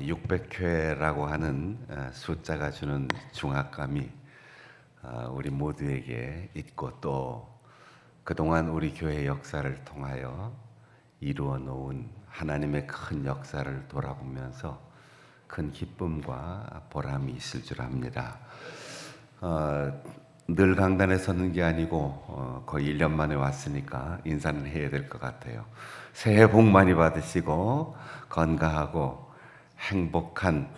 600회라고 하는 숫자가 주는 중압감이 우리 모두에게 있고, 또 그동안 우리 교회 역사를 통하여 이루어 놓은 하나님의 큰 역사를 돌아보면서 큰 기쁨과 보람이 있을 줄 압니다. 늘 강단에 서는 게 아니고 거의 1년 만에 왔으니까 인사는 해야 될 것 같아요. 새해 복 많이 받으시고 건강하고 행복한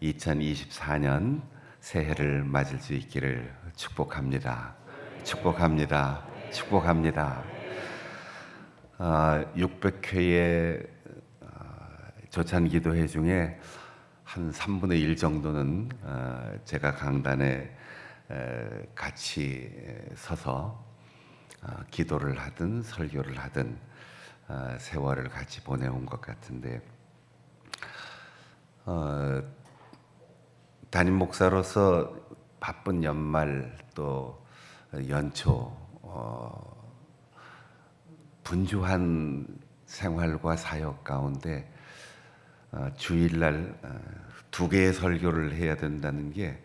2024년 새해를 맞을 수 있기를 축복합니다. 축복합니다. 축복합니다. 600회의 조찬기도회 중에 한 3분의 1 정도는 제가 강단에 같이 서서 기도를 하든 설교를 하든 세월을 같이 보내온 것 같은데, 담임 목사로서 바쁜 연말 또 연초 분주한 생활과 사역 가운데 주일날 2개의 설교를 해야 된다는 게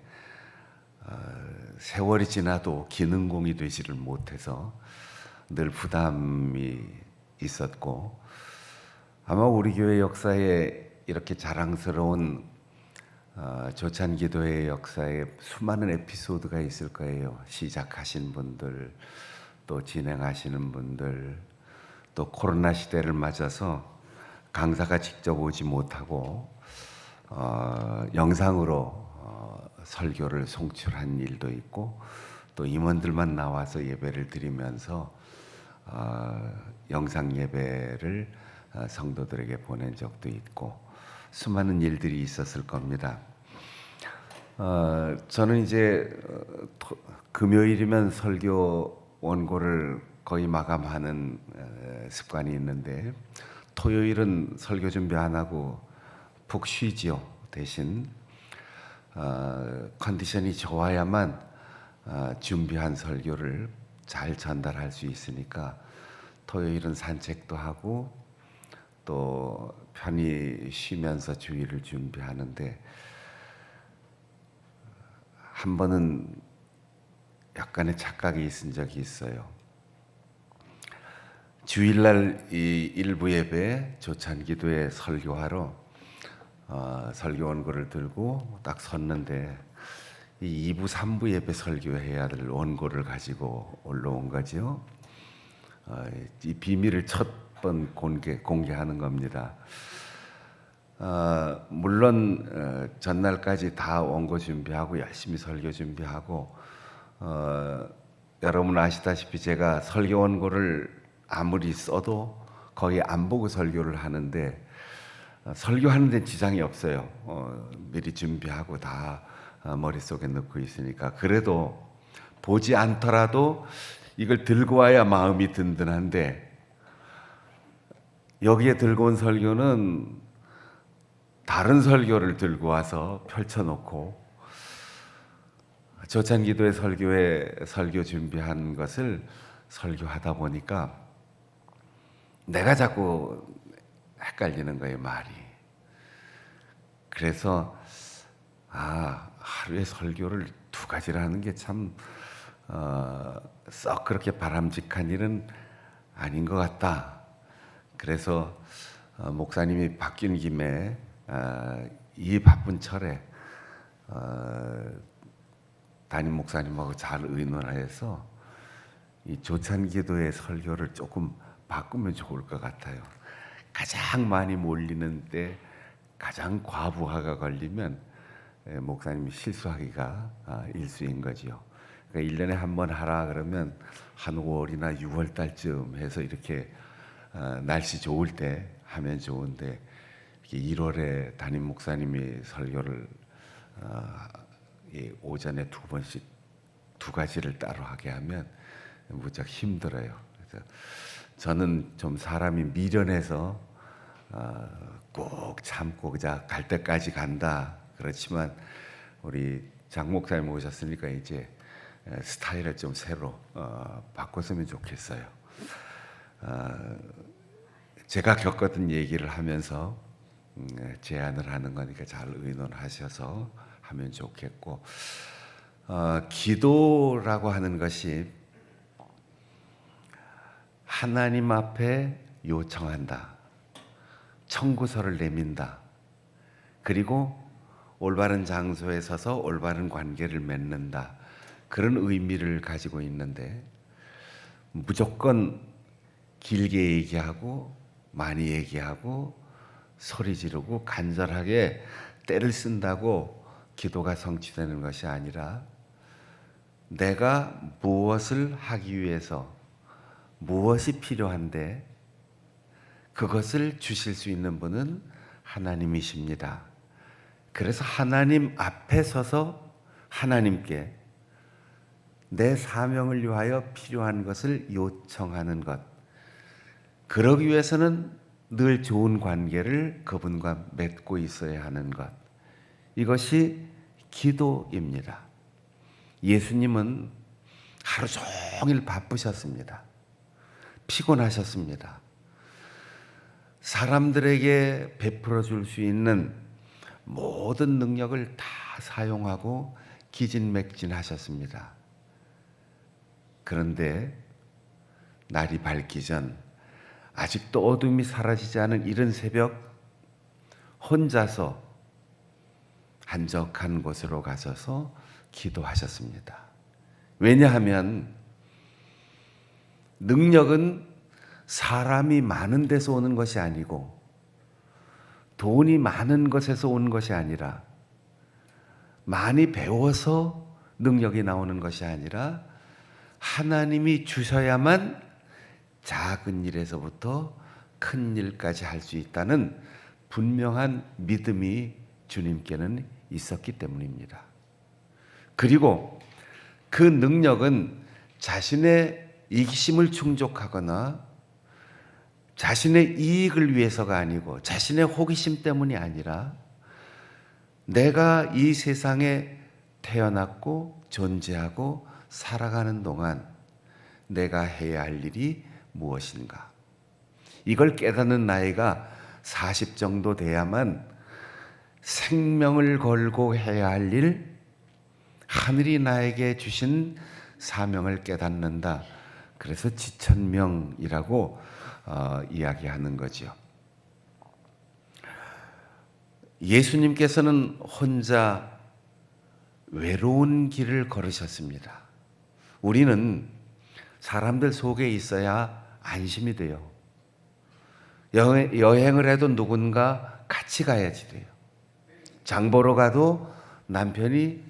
세월이 지나도 기능공이 되지를 못해서 늘 부담이 있었고, 아마 우리 교회 역사에 이렇게 자랑스러운 조찬기도회 역사에 수많은 에피소드가 있을 거예요. 시작하신 분들, 또 진행하시는 분들, 또 코로나 시대를 맞아서 강사가 직접 오지 못하고 영상으로 설교를 송출한 일도 있고, 또 임원들만 나와서 예배를 드리면서 영상 예배를 성도들에게 보낸 적도 있고, 수많은 일들이 있었을 겁니다. 저는 이제 금요일이면 설교 원고를 거의 마감하는 습관이 있는데, 토요일은 설교 준비 안 하고 푹 쉬지요. 대신 컨디션이 좋아야만 준비한 설교를 잘 전달할 수 있으니까 토요일은 산책도 하고 또 편히 쉬면서 주일을 준비하는데, 한 번은 약간의 착각이 있은 적이 있어요. 주일날 이 일부 예배 조찬기도회 설교하러 설교 원고를 들고 딱 섰는데, 이 2부 3부 예배 설교해야 될 원고를 가지고 올라온 거죠. 이 비밀을 첫 번 공개하는 겁니다. 물론 전날까지 다 원고 준비하고 열심히 설교 준비하고, 여러분 아시다시피 제가 설교 원고를 아무리 써도 거의 안 보고 설교를 하는데, 설교하는 데 지장이 없어요. 미리 준비하고 다 머릿속에 넣고 있으니까. 그래도 보지 않더라도 이걸 들고 와야 마음이 든든한데, 여기에 들고 온 설교는 다른 설교를 들고 와서 펼쳐놓고, 조찬기도회 설교에 설교 준비한 것을 설교하다 보니까 내가 자꾸 헷갈리는 거예요, 말이. 그래서 하루에 설교를 2가지를 하는 게 참 썩 그렇게 바람직한 일은 아닌 것 같다. 그래서 목사님이 바뀐 김에 이 바쁜 철에 담임 목사님하고 잘 의논해서 이 조찬기도의 설교를 조금 바꾸면 좋을 것 같아요. 가장 많이 몰리는 때 가장 과부하가 걸리면 목사님이 실수하기가 일수인 거지요. 그러니까 1년에 한 번 하라 그러면 한 5월이나 6월 달쯤 해서 이렇게 날씨 좋을 때 하면 좋은데, 1월에 담임 목사님이 설교를 오전에 2번씩 2가지를 따로 하게 하면 무척 힘들어요. 그래서 저는 좀 사람이 미련해서 꼭 참고 그냥 갈 때까지 간다. 그렇지만 우리 장 목사님 오셨으니까 이제 스타일을 좀 새로 바꿨으면 좋겠어요. 제가 겪었던 얘기를 하면서 제안을 하는 거니까 잘 의논하셔서 하면 좋겠고, 기도라고 하는 것이 하나님 앞에 요청한다, 청구서를 내민다, 그리고 올바른 장소에 서서 올바른 관계를 맺는다, 그런 의미를 가지고 있는데, 무조건 길게 얘기하고 많이 얘기하고 소리 지르고 간절하게 때를 쓴다고 기도가 성취되는 것이 아니라, 내가 무엇을 하기 위해서 무엇이 필요한데 그것을 주실 수 있는 분은 하나님이십니다. 그래서 하나님 앞에 서서 하나님께 내 사명을 위하여 필요한 것을 요청하는 것, 그러기 위해서는 늘 좋은 관계를 그분과 맺고 있어야 하는 것, 이것이 기도입니다. 예수님은 하루 종일 바쁘셨습니다. 피곤하셨습니다. 사람들에게 베풀어 줄 수 있는 모든 능력을 다 사용하고 기진맥진하셨습니다. 그런데 날이 밝기 전, 아직도 어둠이 사라지지 않은 이른 새벽, 혼자서 한적한 곳으로 가셔서 기도하셨습니다. 왜냐하면 능력은 사람이 많은 데서 오는 것이 아니고 돈이 많은 것에서 오는 것이 아니라, 많이 배워서 능력이 나오는 것이 아니라 하나님이 주셔야만 작은 일에서부터 큰 일까지 할 수 있다는 분명한 믿음이 주님께는 있었기 때문입니다. 그리고 그 능력은 자신의 이기심을 충족하거나 자신의 이익을 위해서가 아니고 자신의 호기심 때문이 아니라, 내가 이 세상에 태어났고 존재하고 살아가는 동안 내가 해야 할 일이 무엇인가, 이걸 깨닫는 나이가 40 정도 돼야만 생명을 걸고 해야 할 일, 하늘이 나에게 주신 사명을 깨닫는다. 그래서 지천명이라고 이야기하는 거죠. 예수님께서는 혼자 외로운 길을 걸으셨습니다. 우리는 사람들 속에 있어야 안심이 돼요. 여행을 해도 누군가 같이 가야지 돼요. 장 보러 가도 남편이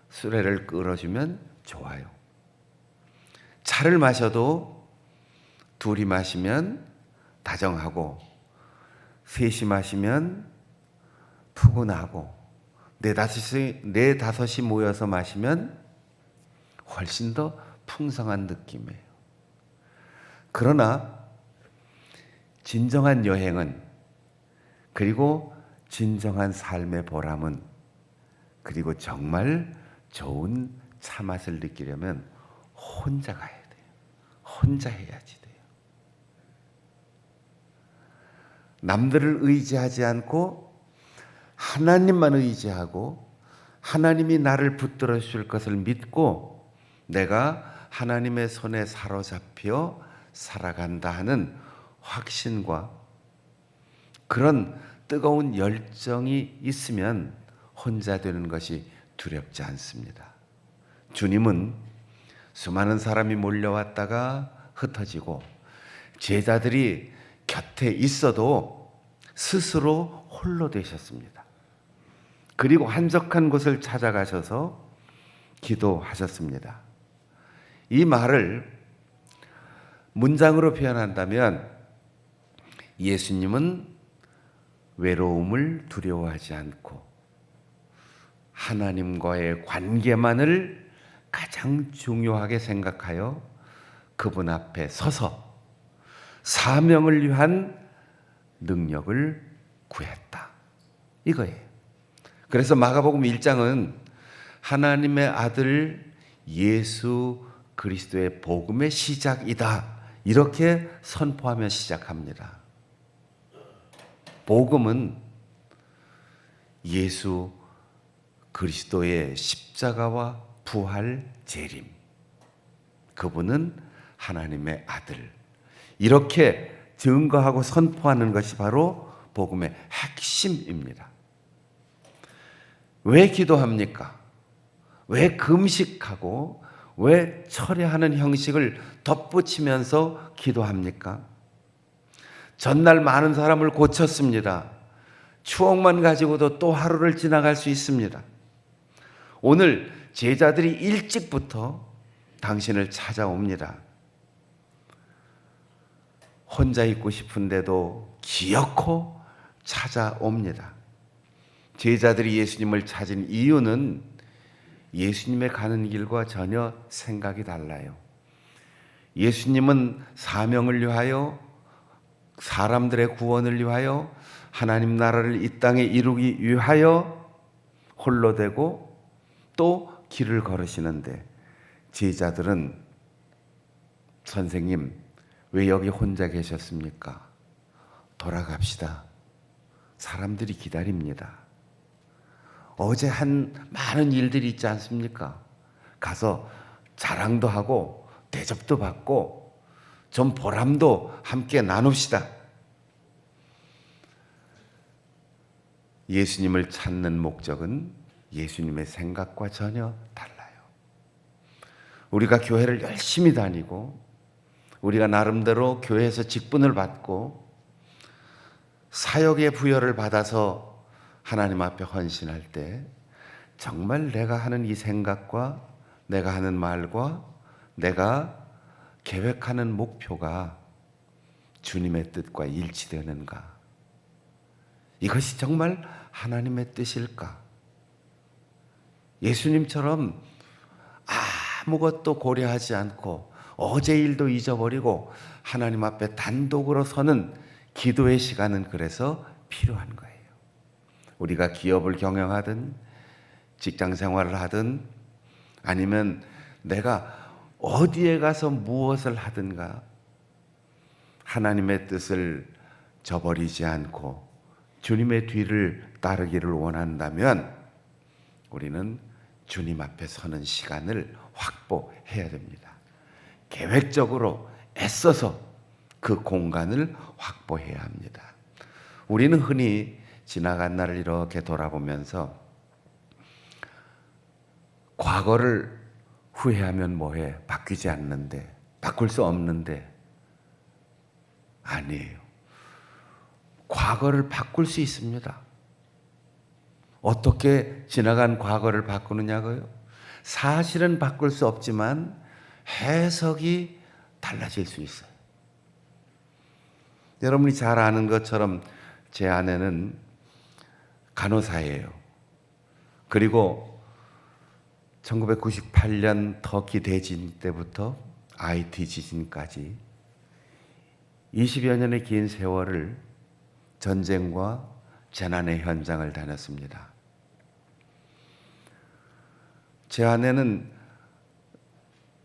수레를 끌어주면 좋아요. 차를 마셔도 둘이 마시면 다정하고, 셋이 마시면 푸근하고, 네 다섯이 모여서 마시면 훨씬 더 풍성한 느낌이에요. 그러나 진정한 여행은, 그리고 진정한 삶의 보람은, 그리고 정말 좋은 차맛을 느끼려면 혼자 가야 돼요. 혼자 해야지 돼요. 남들을 의지하지 않고 하나님만 의지하고, 하나님이 나를 붙들어 주실 것을 믿고 내가 하나님의 손에 사로잡혀 살아간다 하는 확신과 그런 뜨거운 열정이 있으면 혼자 되는 것이 두렵지 않습니다. 주님은 수많은 사람이 몰려왔다가 흩어지고, 제자들이 곁에 있어도 스스로 홀로 되셨습니다. 그리고 한적한 곳을 찾아가셔서 기도하셨습니다. 이 말을 문장으로 표현한다면, 예수님은 외로움을 두려워하지 않고 하나님과의 관계만을 가장 중요하게 생각하여 그분 앞에 서서 사명을 위한 능력을 구했다, 이거예요. 그래서 마가복음 1장은 하나님의 아들 예수 그리스도의 복음의 시작이다, 이렇게 선포하며 시작합니다. 복음은 예수 그리스도의 십자가와 부활 재림, 그분은 하나님의 아들, 이렇게 증거하고 선포하는 것이 바로 복음의 핵심입니다. 왜 기도합니까? 왜 금식하고 왜 철회하는 형식을 덧붙이면서 기도합니까? 전날 많은 사람을 고쳤습니다. 추억만 가지고도 또 하루를 지나갈 수 있습니다. 오늘 제자들이 일찍부터 당신을 찾아옵니다. 혼자 있고 싶은데도 기어코 찾아옵니다. 제자들이 예수님을 찾은 이유는 예수님의 가는 길과 전혀 생각이 달라요. 예수님은 사명을 위하여, 사람들의 구원을 위하여, 하나님 나라를 이 땅에 이루기 위하여 홀로 되고 또 길을 걸으시는데, 제자들은 선생님 왜 여기 혼자 계셨습니까? 돌아갑시다. 사람들이 기다립니다. 어제 한 많은 일들이 있지 않습니까? 가서 자랑도 하고 대접도 받고 좀 보람도 함께 나눕시다. 예수님을 찾는 목적은 예수님의 생각과 전혀 달라요. 우리가 교회를 열심히 다니고 우리가 나름대로 교회에서 직분을 받고 사역의 부여를 받아서 하나님 앞에 헌신할 때 정말 내가 하는 이 생각과 내가 하는 말과 내가 계획하는 목표가 주님의 뜻과 일치되는가? 이것이 정말 하나님의 뜻일까? 예수님처럼 아무것도 고려하지 않고 어제 일도 잊어버리고 하나님 앞에 단독으로 서는 기도의 시간은 그래서 필요한 거예요. 우리가 기업을 경영하든 직장 생활을 하든 아니면 내가 어디에 가서 무엇을 하든가 하나님의 뜻을 저버리지 않고 주님의 뒤를 따르기를 원한다면 우리는 주님 앞에 서는 시간을 확보해야 됩니다. 계획적으로 애써서 그 공간을 확보해야 합니다. 우리는 흔히 지나간 날을 이렇게 돌아보면서 과거를 후회하면 뭐해? 바뀌지 않는데, 바꿀 수 없는데. 아니에요. 과거를 바꿀 수 있습니다. 어떻게 지나간 과거를 바꾸느냐고요? 사실은 바꿀 수 없지만 해석이 달라질 수 있어요. 여러분이 잘 아는 것처럼 제 아내는 간호사예요. 그리고 1998년 터키 대진 때부터 IT 지진까지 20여 년의 긴 세월을 전쟁과 재난의 현장을 다녔습니다. 제 아내는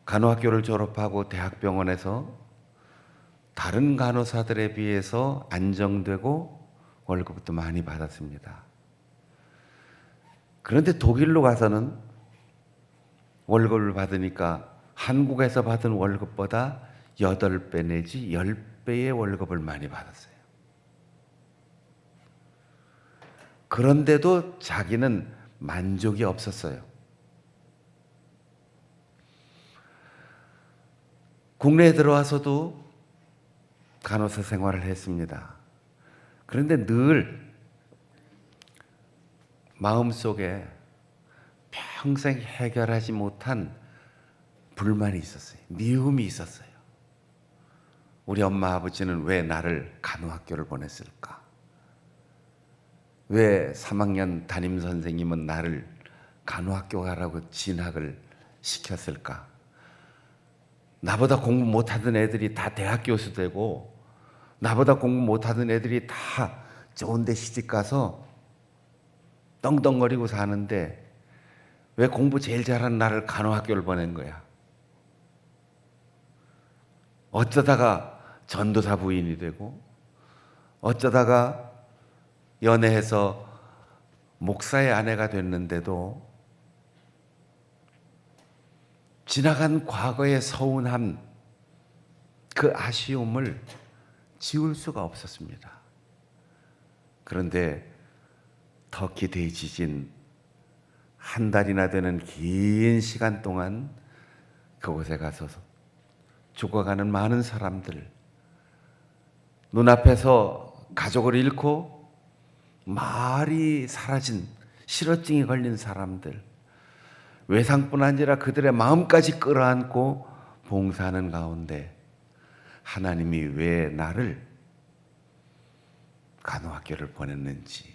간호학교를 졸업하고 대학병원에서 다른 간호사들에 비해서 안정되고 월급도 많이 받았습니다. 그런데 독일로 가서는 월급을 받으니까 한국에서 받은 월급보다 8배 내지 10배의 월급을 많이 받았어요. 그런데도 자기는 만족이 없었어요. 국내에 들어와서도 간호사 생활을 했습니다. 그런데 늘 마음속에 평생 해결하지 못한 불만이 있었어요. 미움이 있었어요. 우리 엄마 아버지는 왜 나를 간호학교를 보냈을까? 왜 3학년 담임 선생님은 나를 간호학교 가라고 진학을 시켰을까? 나보다 공부 못하던 애들이 다 대학 교수 되고 나보다 공부 못하던 애들이 다 좋은 데 시집가서 떵떵거리고 사는데 왜 공부 제일 잘하는 나를 간호학교를 보낸 거야? 어쩌다가 전도사 부인이 되고 어쩌다가 연애해서 목사의 아내가 됐는데도 지나간 과거의 서운함, 그 아쉬움을 지울 수가 없었습니다. 그런데 터키 대지진 한 달이나 되는 긴 시간 동안 그곳에 가서 죽어가는 많은 사람들, 눈앞에서 가족을 잃고 말이 사라진 실어증이 걸린 사람들, 외상뿐 아니라 그들의 마음까지 끌어안고 봉사하는 가운데 하나님이 왜 나를 간호학교를 보냈는지,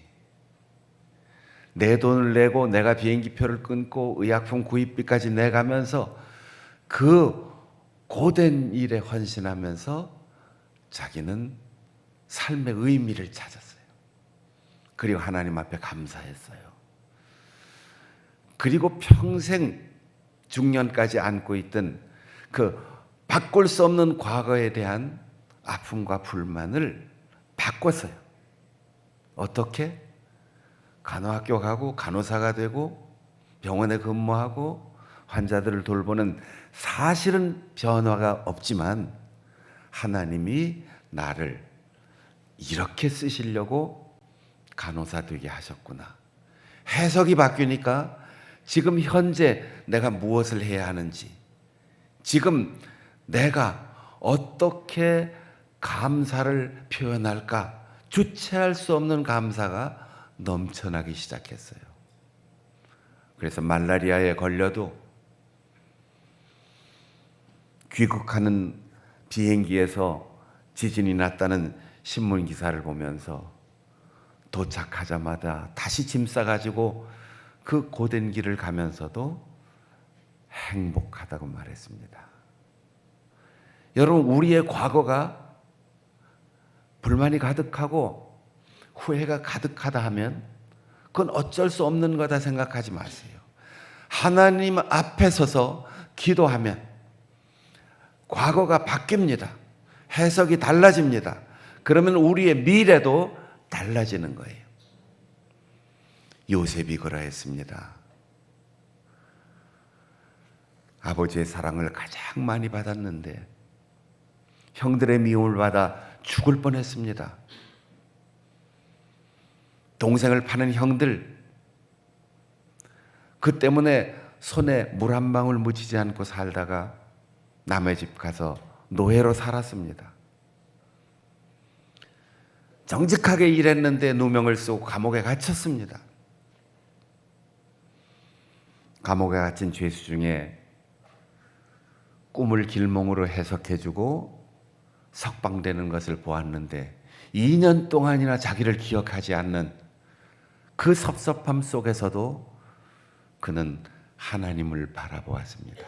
내 돈을 내고 내가 비행기표를 끊고 의약품 구입비까지 내가면서 그 고된 일에 헌신하면서 자기는 삶의 의미를 찾았어요. 그리고 하나님 앞에 감사했어요. 그리고 평생 중년까지 안고 있던 그 바꿀 수 없는 과거에 대한 아픔과 불만을 바꿨어요. 어떻게? 간호학교 가고 간호사가 되고 병원에 근무하고 환자들을 돌보는, 사실은 변화가 없지만 하나님이 나를 이렇게 쓰시려고 간호사 되게 하셨구나. 해석이 바뀌니까 지금 현재 내가 무엇을 해야 하는지, 지금 내가 어떻게 감사를 표현할까, 주체할 수 없는 감사가 넘쳐나기 시작했어요. 그래서 말라리아에 걸려도 귀국하는 비행기에서 지진이 났다는 신문 기사를 보면서 도착하자마자 다시 짐 싸가지고 그 고된 길을 가면서도 행복하다고 말했습니다. 여러분, 우리의 과거가 불만이 가득하고 후회가 가득하다 하면 그건 어쩔 수 없는 거다 생각하지 마세요. 하나님 앞에 서서 기도하면 과거가 바뀝니다. 해석이 달라집니다. 그러면 우리의 미래도 달라지는 거예요. 요셉이 그러했습니다. 아버지의 사랑을 가장 많이 받았는데 형들의 미움을 받아 죽을 뻔했습니다. 동생을 파는 형들, 그 때문에 손에 물 한 방울 묻히지 않고 살다가 남의 집 가서 노예로 살았습니다. 정직하게 일했는데 누명을 쓰고 감옥에 갇혔습니다. 감옥에 갇힌 죄수 중에 꿈을 길몽으로 해석해주고 석방되는 것을 보았는데 2년 동안이나 자기를 기억하지 않는 그 섭섭함 속에서도 그는 하나님을 바라보았습니다.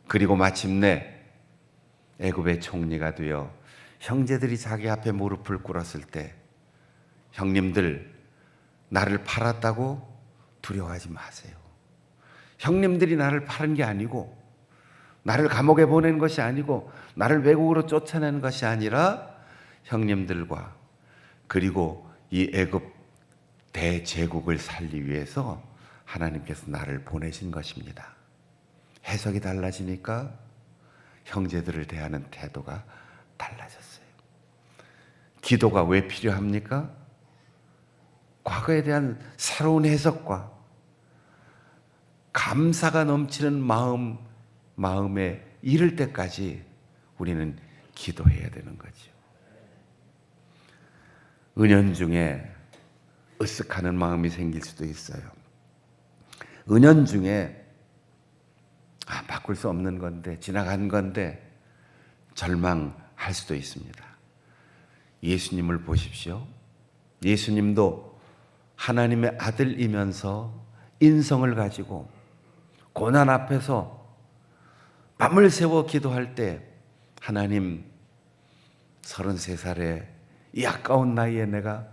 그리고 마침내 애굽의 총리가 되어 형제들이 자기 앞에 무릎을 꿇었을 때, 형님들 나를 팔았다고 두려워하지 마세요. 형님들이 나를 팔은 게 아니고, 나를 감옥에 보낸 것이 아니고, 나를 외국으로 쫓아낸 것이 아니라 형님들과 그리고 이 애굽 대제국을 살리기 위해서 하나님께서 나를 보내신 것입니다. 해석이 달라지니까 형제들을 대하는 태도가 달라졌어요. 기도가 왜 필요합니까? 과거에 대한 새로운 해석과 감사가 넘치는 마음에 이를 때까지 우리는 기도해야 되는 거죠. 은연중에 으쓱하는 마음이 생길 수도 있어요. 은연중에 바꿀 수 없는 건데, 지나간 건데 절망할 수도 있습니다. 예수님을 보십시오. 예수님도 하나님의 아들이면서 인성을 가지고 고난 앞에서 밤을 새워 기도할 때, 하나님, 33살에 이 아까운 나이에 내가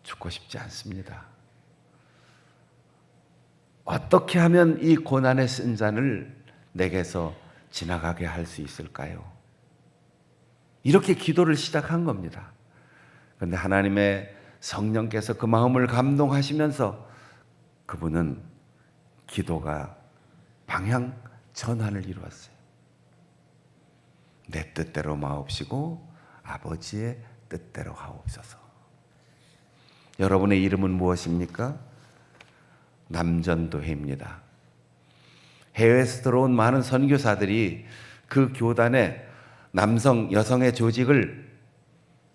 죽고 싶지 않습니다. 어떻게 하면 이 고난의 쓴 잔을 내게서 지나가게 할 수 있을까요? 이렇게 기도를 시작한 겁니다. 그런데 하나님의 성령께서 그 마음을 감동하시면서 그분은 기도가 방향 전환을 이루었어요. 내 뜻대로 마옵시고 아버지의 뜻대로 하옵소서. 여러분의 이름은 무엇입니까? 남전도회입니다. 해외에서 들어온 많은 선교사들이 그 교단의 남성, 여성의 조직을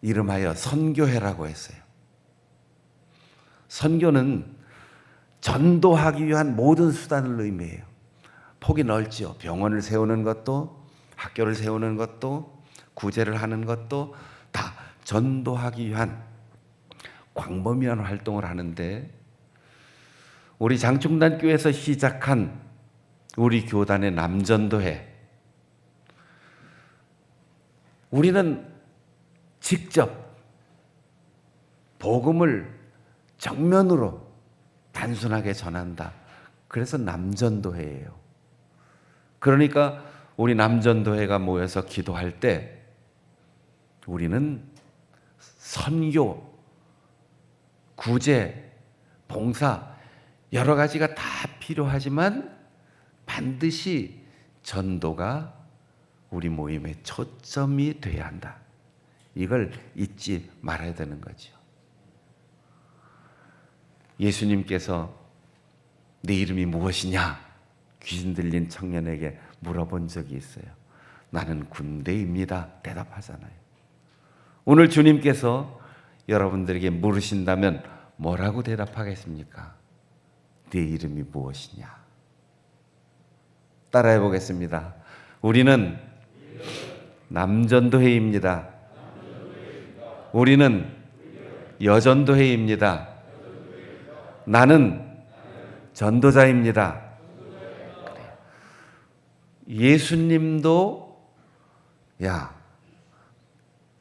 이름하여 선교회라고 했어요. 선교는 전도하기 위한 모든 수단을 의미해요. 폭이 넓지요. 병원을 세우는 것도, 학교를 세우는 것도, 구제를 하는 것도 다 전도하기 위한 광범위한 활동을 하는데, 우리 장충단 교회에서 시작한 우리 교단의 남전도회, 우리는 직접 복음을 정면으로 단순하게 전한다. 그래서 남전도회예요. 그러니까 우리 남전도회가 모여서 기도할 때 우리는 선교, 구제, 봉사 여러 가지가 다 필요하지만 반드시 전도가 우리 모임의 초점이 돼야 한다. 이걸 잊지 말아야 되는 거죠. 예수님께서 내 이름이 무엇이냐? 귀신 들린 청년에게 물어본 적이 있어요. 나는 군대입니다. 대답하잖아요. 오늘 주님께서 여러분들에게 물으신다면 뭐라고 대답하겠습니까? 네 이름이 무엇이냐? 따라해 보겠습니다. 우리는 남전도회입니다. 우리는 여전도회입니다. 나는 전도자입니다. 예수님도 야,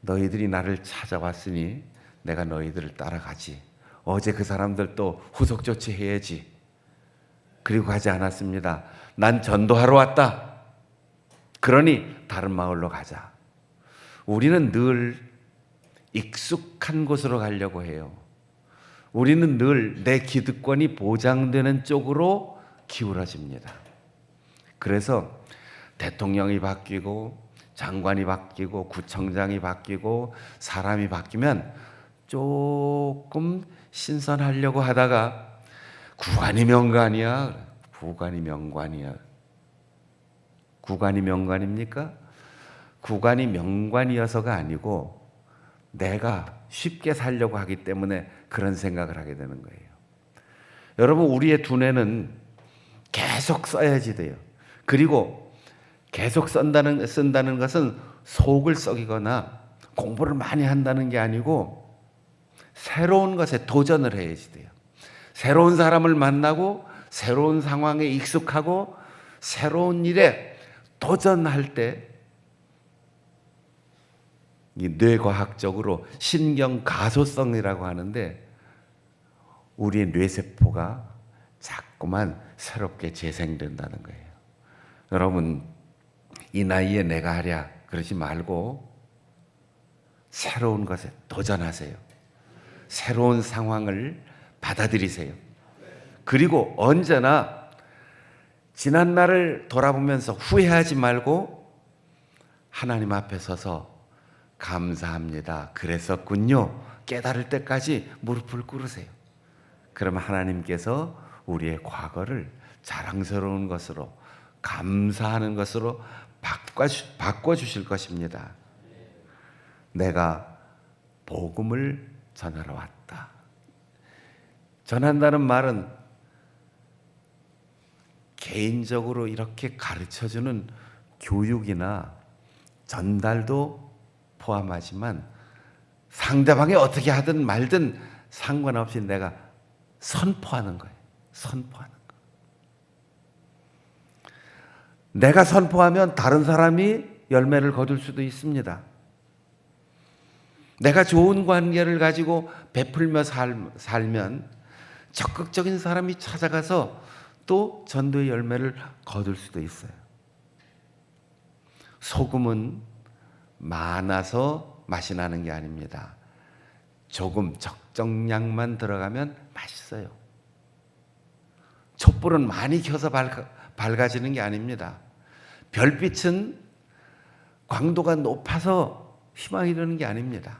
너희들이 나를 찾아왔으니 내가 너희들을 따라가지. 어제 그 사람들 또 후속 조치해야지. 그리고 가지 않았습니다. 난 전도하러 왔다. 그러니 다른 마을로 가자. 우리는 늘 익숙한 곳으로 가려고 해요. 우리는 늘 내 기득권이 보장되는 쪽으로 기울어집니다. 그래서 대통령이 바뀌고 장관이 바뀌고 구청장이 바뀌고 사람이 바뀌면 조금 신선하려고 하다가 구관이 명관이야. 구관이 명관이야. 구관이 명관입니까? 구관이 명관이어서가 아니고 내가 쉽게 살려고 하기 때문에 그런 생각을 하게 되는 거예요. 여러분, 우리의 두뇌는 계속 써야지 돼요. 그리고 계속 쓴다는 것은 속을 썩이거나 공부를 많이 한다는 게 아니고 새로운 것에 도전을 해야지 돼요. 새로운 사람을 만나고 새로운 상황에 익숙하고 새로운 일에 도전할 때 이 뇌과학적으로 신경가소성이라고 하는데 우리의 뇌세포가 자꾸만 새롭게 재생된다는 거예요. 여러분, 이 나이에 내가 하랴 그러지 말고 새로운 것에 도전하세요. 새로운 상황을 받아들이세요. 그리고 언제나 지난 날을 돌아보면서 후회하지 말고 하나님 앞에 서서 감사합니다. 그랬었군요. 깨달을 때까지 무릎을 꿇으세요. 그러면 하나님께서 우리의 과거를 자랑스러운 것으로 감사하는 것으로 바꿔주실 것입니다. 내가 복음을 전하러 왔다. 전한다는 말은 개인적으로 이렇게 가르쳐주는 교육이나 전달도 포함하지만 상대방이 어떻게 하든 말든 상관없이 내가 선포하는 거예요. 선포하는 거. 내가 선포하면 다른 사람이 열매를 거둘 수도 있습니다. 내가 좋은 관계를 가지고 베풀며 살면 적극적인 사람이 찾아가서 또 전도의 열매를 거둘 수도 있어요. 소금은 많아서 맛이 나는 게 아닙니다. 조금 적당히 적정량만 들어가면 맛있어요. 촛불은 많이 켜서 밝아지는 게 아닙니다. 별빛은 광도가 높아서 희망이 되는 게 아닙니다.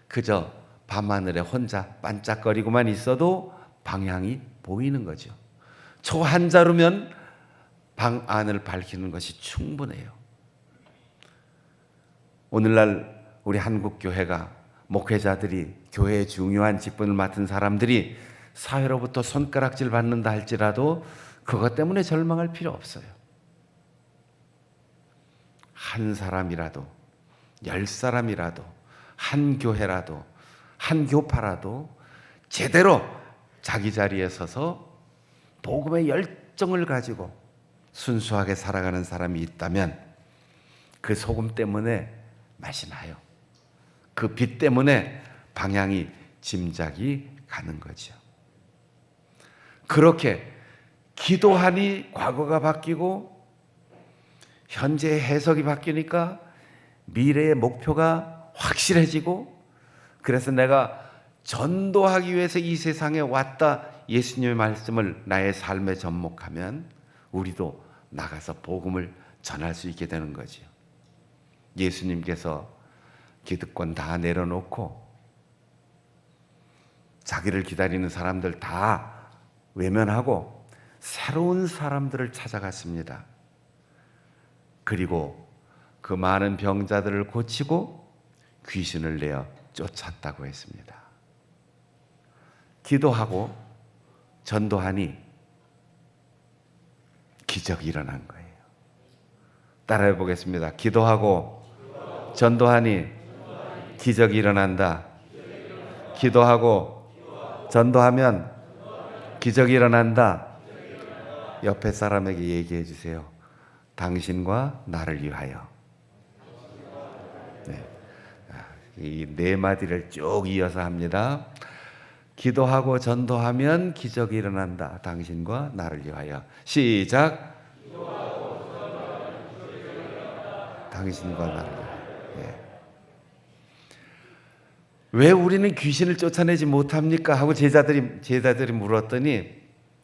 그저 밤하늘에 혼자 반짝거리고만 있어도 방향이 보이는 거죠. 초 한 자루면 방 안을 밝히는 것이 충분해요. 오늘날 우리 한국교회가 목회자들이 교회의 중요한 직분을 맡은 사람들이 사회로부터 손가락질 받는다 할지라도 그것 때문에 절망할 필요 없어요. 한 사람이라도, 10사람이라도, 한 교회라도, 한 교파라도 제대로 자기 자리에 서서 복음의 열정을 가지고 순수하게 살아가는 사람이 있다면 그 소금 때문에 맛이 나요. 그 빛 때문에 방향이 짐작이 가는 거죠. 그렇게 기도하니 과거가 바뀌고 현재의 해석이 바뀌니까 미래의 목표가 확실해지고, 그래서 내가 전도하기 위해서 이 세상에 왔다, 예수님의 말씀을 나의 삶에 접목하면 우리도 나가서 복음을 전할 수 있게 되는 거죠. 예수님께서 기득권 다 내려놓고 자기를 기다리는 사람들 다 외면하고 새로운 사람들을 찾아갔습니다. 그리고 그 많은 병자들을 고치고 귀신을 내어 쫓았다고 했습니다. 기도하고 전도하니 기적이 일어난 거예요. 따라해 보겠습니다. 기도하고 전도하니 기적이 일어난다. 기도하고 전도하면 기적이 일어난다. 옆에 사람에게 얘기해 주세요. 당신과 나를 위하여. 이 네 마디를 쭉 이어서 합니다. 기도하고 전도하면 기적이 일어난다. 당신과 나를 위하여. 시작. 당신과 나를 위하여. 왜 우리는 귀신을 쫓아내지 못합니까? 하고 제자들이 물었더니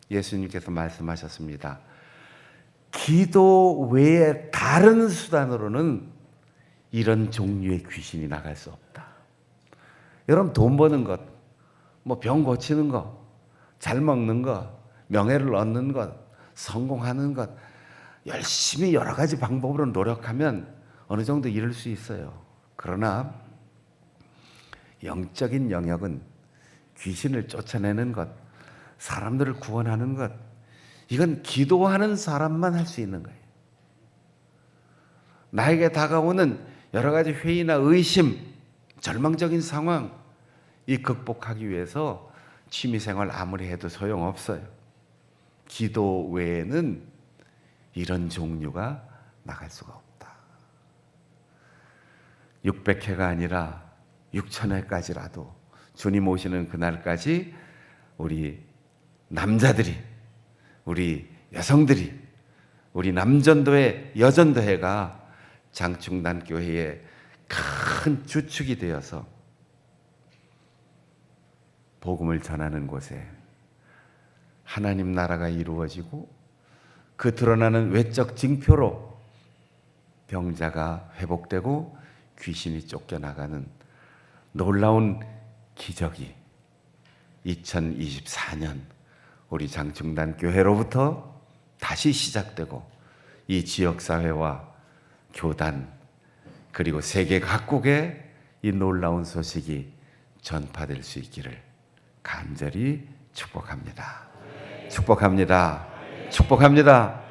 예수님께서 말씀하셨습니다. 기도 외에 다른 수단으로는 이런 종류의 귀신이 나갈 수 없다. 여러분, 돈 버는 것, 뭐 병 고치는 것, 잘 먹는 것, 명예를 얻는 것, 성공하는 것, 열심히 여러 가지 방법으로 노력하면 어느 정도 이룰 수 있어요. 그러나 영적인 영역은 귀신을 쫓아내는 것, 사람들을 구원하는 것, 이건 기도하는 사람만 할 수 있는 거예요. 나에게 다가오는 여러 가지 회의나 의심, 절망적인 상황, 이 극복하기 위해서 취미생활 아무리 해도 소용없어요. 기도 외에는 이런 종류가 나갈 수가 없다. 600회가 아니라 6,000회까지라도 주님 오시는 그날까지 우리 남자들이, 우리 여성들이, 우리 남전도회, 여전도회가 장충단교회의 큰 주축이 되어서 복음을 전하는 곳에 하나님 나라가 이루어지고 그 드러나는 외적 징표로 병자가 회복되고 귀신이 쫓겨나가는 놀라운 기적이 2024년 우리 장충단교회로부터 다시 시작되고 이 지역사회와 교단 그리고 세계 각국에 이 놀라운 소식이 전파될 수 있기를 간절히 축복합니다. 축복합니다. 축복합니다.